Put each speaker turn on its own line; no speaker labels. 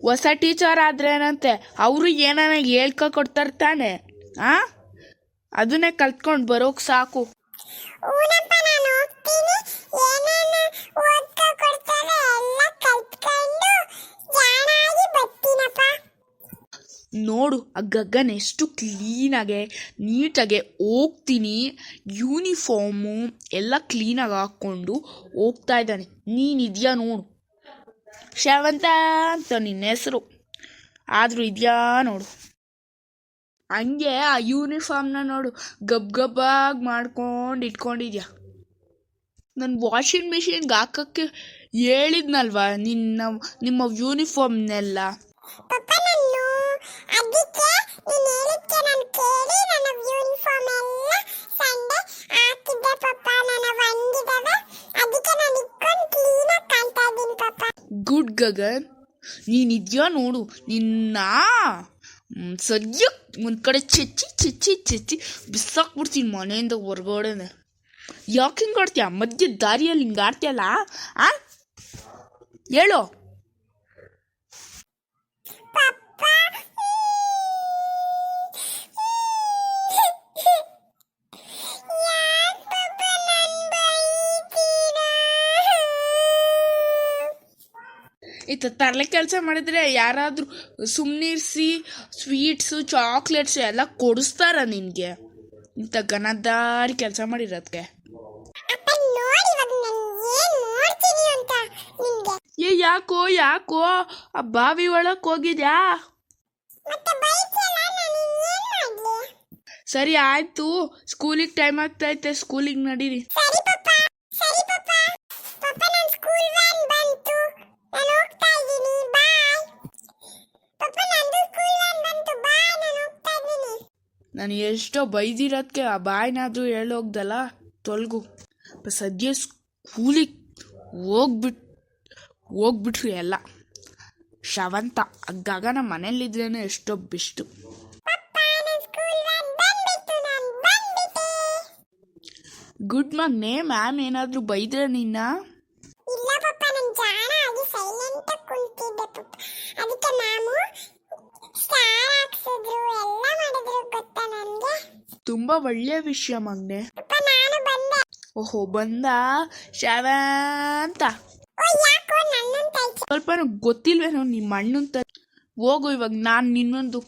ಹೊಸ ಟೀಚರ್ ಆದ್ರೇನಂತೆ ಅವರು ಏನಾನ ಕೊಡ್ತಾರೆ ತಾನೆ. ಅದನ್ನೇ ಕಲ್ತ್ಕೊಂಡು ಬರೋಕ್ ಸಾಕು. ನೋಡು ಆ ಗಗನ್ ಎಷ್ಟು ಕ್ಲೀನಾಗೆ ನೀಟಾಗೆ ಹೋಗ್ತೀನಿ, ಯೂನಿಫಾರ್ಮು ಎಲ್ಲ ಕ್ಲೀನಾಗಿ ಹಾಕ್ಕೊಂಡು ಹೋಗ್ತಾ ಇದ್ದಾನೆ. ನೀನಿದ್ಯಾ ನೋಡು, ಶ್ರವಂತ ಅಂತ ನಿನ್ನ ಹೆಸರು, ಆದರೂ ಇದೆಯಾ ನೋಡು. ಹಂಗೆ ಆ ಯೂನಿಫಾರ್ಮ್ನ ನೋಡು ಗಬ್ಬಾಗಿ ಮಾಡ್ಕೊಂಡು ಇಟ್ಕೊಂಡಿದ್ಯಾ. ನನ್ನ ವಾಷಿಂಗ್ ಮಿಷಿನ್ಗೆ ಹಾಕಕ್ಕೆ ಹೇಳಿದ್ನಲ್ವಾ ನಿಮ್ಮ ಯೂನಿಫಾರ್ಮ್ನೆಲ್ಲ. ಗುಡ್ ಗಗನ್, ನೀನಿದ್ಯಾ ನೋಡು. ನಿನ್ನ ಸದ್ಯಕ್ಕೆ ಒಂದು ಕಡೆ ಚೆಚ್ಚಿ ಬಿಸಾಕ್ಬಿಡ್ತೀನಿ ಮನೆಯಿಂದ ಹೊರಗಡೆನೆ. ಯಾಕೆ ಹಿಂಗೆ ಆಡ್ತೀಯ? ಮಧ್ಯ ದಾರಿಯಲ್ಲಿ ಹಿಂಗೆ ಆಡ್ತೀಯಲ್ಲ, ಹೇಳೋ. ತರಲೆ ಕೆಲಸ ಮಾಡಿದ್ರೆ ಯಾರಾದರೂ ಸುಮ್ಮನಿರಿಸಿ ಸ್ವೀಟ್ಸು ಚಾಕ್ಲೇಟ್ಸು ಎಲ್ಲ ಕೊಡಿಸ್ತಾರ ನಿನಗೆ? ಇಂಥ ಗನದಾರಿ ಕೆಲಸ ಮಾಡಿರೋದಕ್ಕೆ. ಯಾಕೋ ಆ ಬಾವಿ ಒಳಗೆ ಹೋಗಿದ್ಯಾ? ಸರಿ ಆಯ್ತು, ಸ್ಕೂಲಿಗೆ ಟೈಮ್ ಆಗ್ತೈತೆ, ಸ್ಕೂಲಿಗೆ ನಡೀರಿ. ನಾನು ಎಷ್ಟೋ ಬೈದಿರೋದಕ್ಕೆ ಆ ಬಾಯಿನಾದರೂ ಹೇಳೋಗ್ದಲ್ಲ, ತೊಲಗು. ಸದ್ಯ ಸ್ಕೂಲಿಗೆ ಹೋಗ್ಬಿಟ್ರು ಎಲ್ಲ. ಶ್ರವಂತ ಗಗನ ಮನೇಲಿದ್ರೇನೆ ಎಷ್ಟೋ ಬೆಸ್ಟು. ಗುಡ್ ಮಗ್ನೆ, ಮ್ಯಾಮ್ ಏನಾದರೂ ಬೈದ್ರೆ ನಿನ್ನ? ತುಂಬಾ ಒಳ್ಳೆಯ ವಿಷಯ ಮಗ್ನೆ. ಓಹೋ, ಬಂದ ಶ್ರವಂತ. ಸ್ವಲ್ಪ ಗೊತ್ತಿಲ್ವೇನೋ ನಿಮ್ಮ ಅಣ್ಣಂತ. ಹೋಗು, ಇವಾಗ ನಾನು ನಿನ್ನೊಂದು